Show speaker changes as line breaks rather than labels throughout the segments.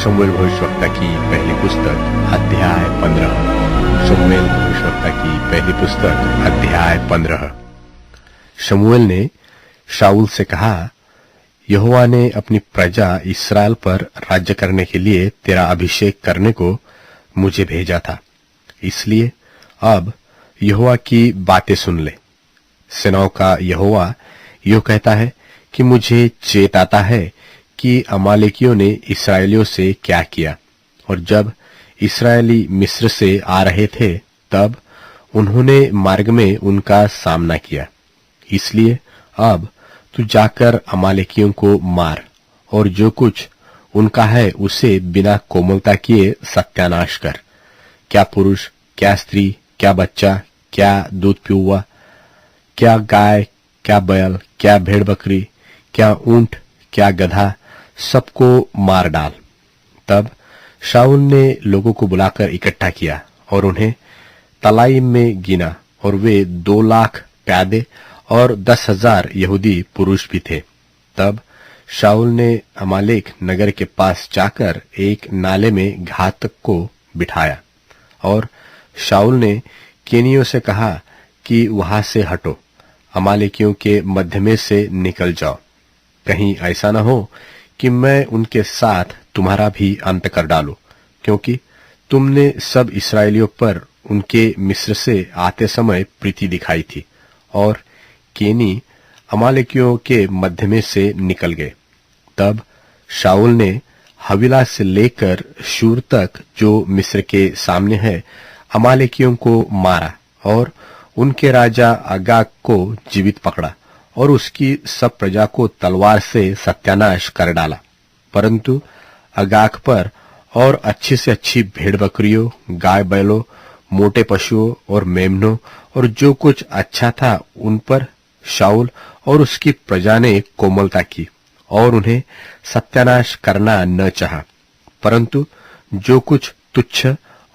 शमूएल भविष्यवक्ता की पहली पुस्तक अध्याय 15। शमूएल भविष्यवक्ता की पहली पुस्तक अध्याय 15। शमूएल ने शाऊल से कहा, यहोवा ने अपनी प्रजा इस्राएल पर राज्य करने के लिए तेरा अभिषेक करने को मुझे भेजा था, इसलिए अब यहोवा की बातें सुन ले। सेनाओं का यहोवा यूं कहता है कि मुझे चेत आता है कि अमालेकियों ने इस्राएलियों से क्या किया, और जब इस्राएली मिस्र से आ रहे थे तब उन्होंने मार्ग में उनका सामना किया। इसलिए अब तू जाकर अमालेकियों को मार और जो कुछ उनका है उसे बिना कोमलता किए सत्यानाश कर। क्या पुरुष, क्या स्त्री, क्या बच्चा, क्या दूध पियुआ, क्या गाय, क्या बैल, क्या भेड़ बकरी, क्या ऊंट, क्या गधा, सबको मार डाल। तब शाऊल ने लोगों को बुलाकर इकट्ठा किया और उन्हें तलाईम में गिना, और वे 2 लाख प्यादे और 10,000 यहूदी पुरुष भी थे। तब शाऊल ने अमालेक नगर के पास जाकर एक नाले में घातक को बिठाया, और शाऊल ने केनियों से कहा कि वहां से हटो, अमालेकियों के मध्य में से निकल जाओ। कहीं ऐसा न हो कि मैं उनके साथ तुम्हारा भी अंत कर डालूं, क्योंकि तुमने सब इस्राएलियों पर उनके मिस्र से आते समय प्रीति दिखाई थी। और केनी अमालेकियों के मध्य में से निकल गए। तब शाऊल ने हवीला से लेकर शूर तक, जो मिस्र के सामने है, अमालेकियों को मारा और उनके राजा अगाग को जीवित पकड़ा और उसकी सब प्रजा को तलवार से सत्यानाश कर डाला। परंतु अगाग पर और अच्छी से अच्छी भेड़ बकरियों, गाय बैलों, मोटे पशुओं और मेमनों और जो कुछ अच्छा था उन पर शाऊल और उसकी प्रजा ने कोमलता की और उन्हें सत्यानाश करना न चाहा, परंतु जो कुछ तुच्छ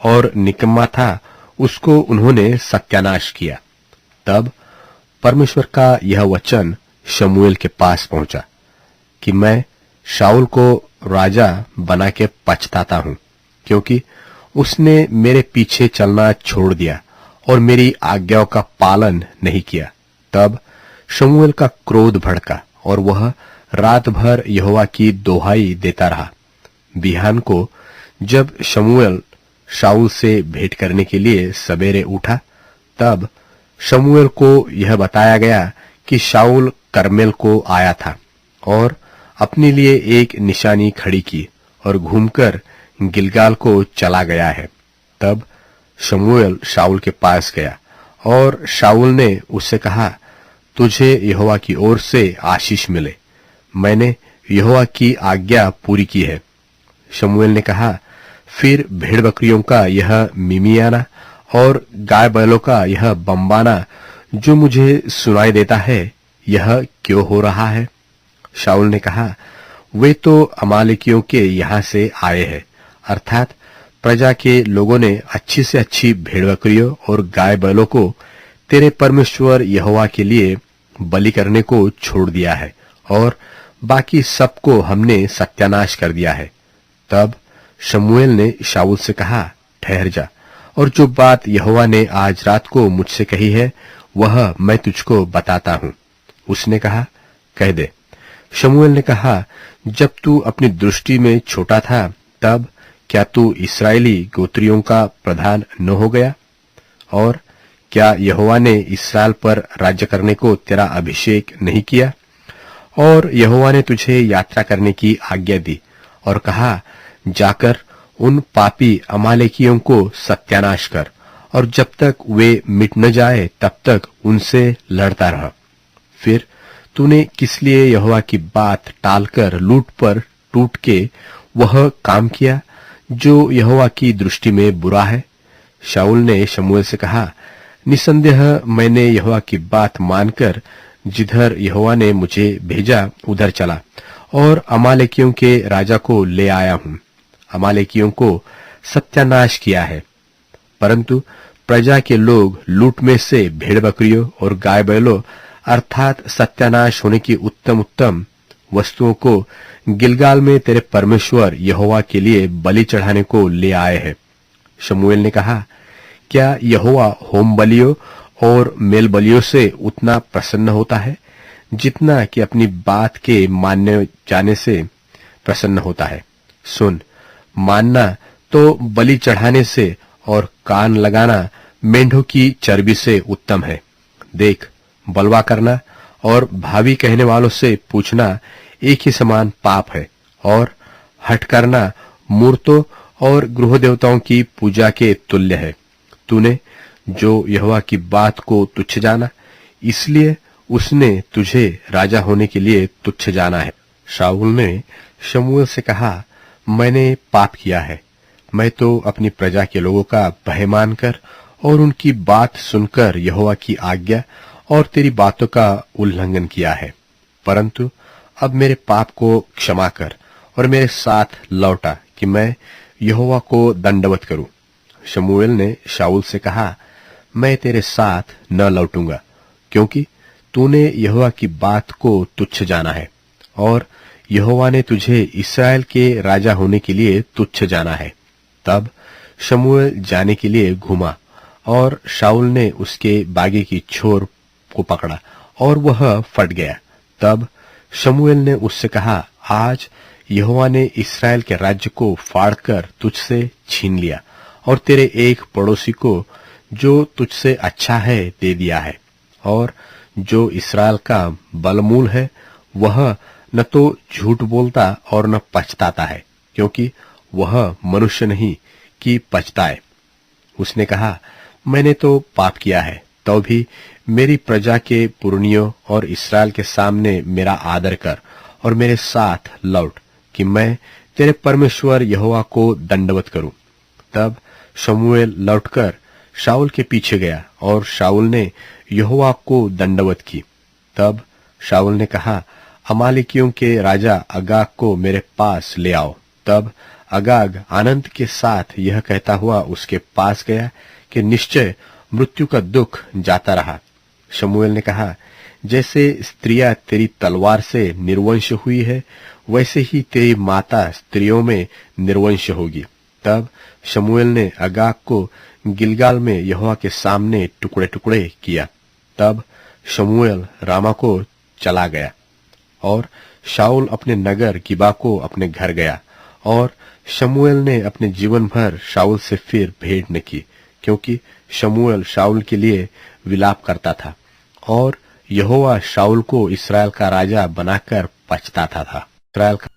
और निकम्मा था उसको उन्होंने सत्यानाश किया। तब परमेश्वर का यह वचन शमूएल के पास पहुंचा कि मैं शाऊल को राजा बना के पछताता हूं, क्योंकि उसने मेरे पीछे चलना छोड़ दिया और मेरी आज्ञाओं का पालन नहीं किया। तब शमूएल का क्रोध भड़का और वह रात भर यहोवा की दोहाई देता रहा। बिहान को जब शमूएल शाऊल से भेंट करने के लिए सवेरे उठा, तब शमूएल को यह बताया गया कि शाऊल कर्मेल को आया था और अपने लिए एक निशानी खड़ी की और घूमकर गिलगाल को चला गया है। तब शमूएल शाऊल के पास गया और शाऊल ने उससे कहा, तुझे यहोवा की ओर से आशीष मिले, मैंने यहोवा की आज्ञा पूरी की है। शमूएल ने कहा, फिर भेड़ बकरियों का यह मिमियाना और गाय बैलों का यह बम्बाना जो मुझे सुनाई देता है, यह क्यों हो रहा है? शाऊल ने कहा, वे तो अमालेकियों के यहां से आए हैं, अर्थात प्रजा के लोगों ने अच्छी से अच्छी भेड़ बकरियों और गाय बैलों को तेरे परमेश्वर यहोवा के लिए बलि करने को छोड़ दिया है और बाकी सबको हमने सत्यानाश कर दिया है। तब शमूएल ने शाऊल से कहा, ठहर जा, और जो बात यहोवा ने आज रात को मुझसे कही है वह मैं तुझको बताता हूं। उसने कहा, कह दे। शमूएल ने कहा, जब तू अपनी दृष्टि में छोटा था तब क्या तू इस्राएली गोत्रियों का प्रधान न हो गया? और क्या यहोवा ने इस्राएल पर राज्य करने को तेरा अभिषेक नहीं किया? और यहोवा ने तुझे यात्रा करने की आज्ञा दी और कहा, जाकर उन पापी अमालेकियों को सत्यानाश कर, और जब तक वे मिट न जाए तब तक उनसे लड़ता रह। फिर तूने किस लिए यहोवा की बात टालकर लूट पर टूट के वह काम किया जो यहोवा की दृष्टि में बुरा है? शाऊल ने शमूएल से कहा, निसंदेह मैंने यहोवा की बात मानकर जिधर यहोवा ने मुझे भेजा उधर चला और अमालेकियों के राजा को ले आया हूं। अमालेकियों को सत्यानाश किया है, परंतु प्रजा के लोग लूट में से भेड़ बकरियों और गाय बैलों अर्थात सत्यानाश होने की उत्तम उत्तम वस्तुओं को गिलगाल में तेरे परमेश्वर यहोवा के लिए बलि चढ़ाने को ले आए हैं। शमूएल ने कहा, क्या यहोवा होम बलियों और मेल बलियों से उतना प्रसन्न होता है जितना कि अपनी बात के मानने जाने से प्रसन्न होता है? सुन, मानना तो बलि चढ़ाने से और कान लगाना मेंढों की चर्बी से उत्तम है। देख, बलवा करना और भावी कहने वालों से पूछना एक ही समान पाप है, और हठ करना मूर्तों और गृह देवताओं की पूजा के तुल्य है। तूने जो यहोवा की बात को तुच्छ जाना, इसलिए उसने तुझे राजा होने के लिए तुच्छ जाना है। शाऊल ने शमूएल से कहा, मैंने पाप किया है। मैं तो अपनी प्रजा के लोगों का भय मानकर और उनकी बात सुनकर यहोवा की आज्ञा और तेरी बातों का उल्लंघन किया है। परंतु अब मेरे पाप को क्षमा कर और मेरे साथ लौटा कि मैं यहोवा को दंडवत करूं। शमूएल ने शाऊल से कहा, मैं तेरे साथ न लौटूंगा, क्योंकि तूने यहोवा की बात को तुच्छ जाना है और यहोवा ने तुझे इस्राएल के राजा होने के लिए तुच्छ जाना है। तब शमूएल जाने के लिए घूमा और शाऊल ने उसके बागे की छोर को पकड़ा और वह फट गया। तब शमूएल ने उससे कहा, आज यहोवा ने इस्राएल के राज्य को फाड़कर तुझसे छीन लिया और तेरे एक पड़ोसी को जो तुझसे अच्छा है दे दिया है, और जो इस्राएल का बलमूल है वह न तो झूठ बोलता और न पछताता है, क्योंकि वह मनुष्य नहीं कि पछताए। उसने कहा, मैंने तो पाप किया है, तो भी मेरी प्रजा के पुरनियों और इस्राएल के सामने मेरा आदर कर और मेरे साथ लौट कि मैं तेरे परमेश्वर यहोवा को दंडवत करूं। तब शमूएल लौटकर शाऊल के पीछे गया और शाऊल ने यहोवा को दंडवत की। तब शाऊल ने कहा, अमालेकियों के राजा अगाग को मेरे पास ले आओ। तब अगाग आनंद के साथ यह कहता हुआ उसके पास गया कि निश्चय मृत्यु का दुख जाता रहा। शमूएल ने कहा, जैसे स्त्रियां तेरी तलवार से निर्वंश हुई है, वैसे ही तेरी माता स्त्रियों में निर्वंश होगी। तब शमूएल ने अगाग को गिलगाल में यहोवा के सामने टुकड़े टुकड़े किया। तब शमूएल रामा को चला गया और शाऊल अपने नगर गिबा को अपने घर गया, और शमूएल ने अपने जीवन भर शाऊल से फिर भेंट न की, क्योंकि शमूएल शाऊल के लिए विलाप करता था और यहोवा शाऊल को इस्राएल का राजा बनाकर पछताता था। इस्राएल का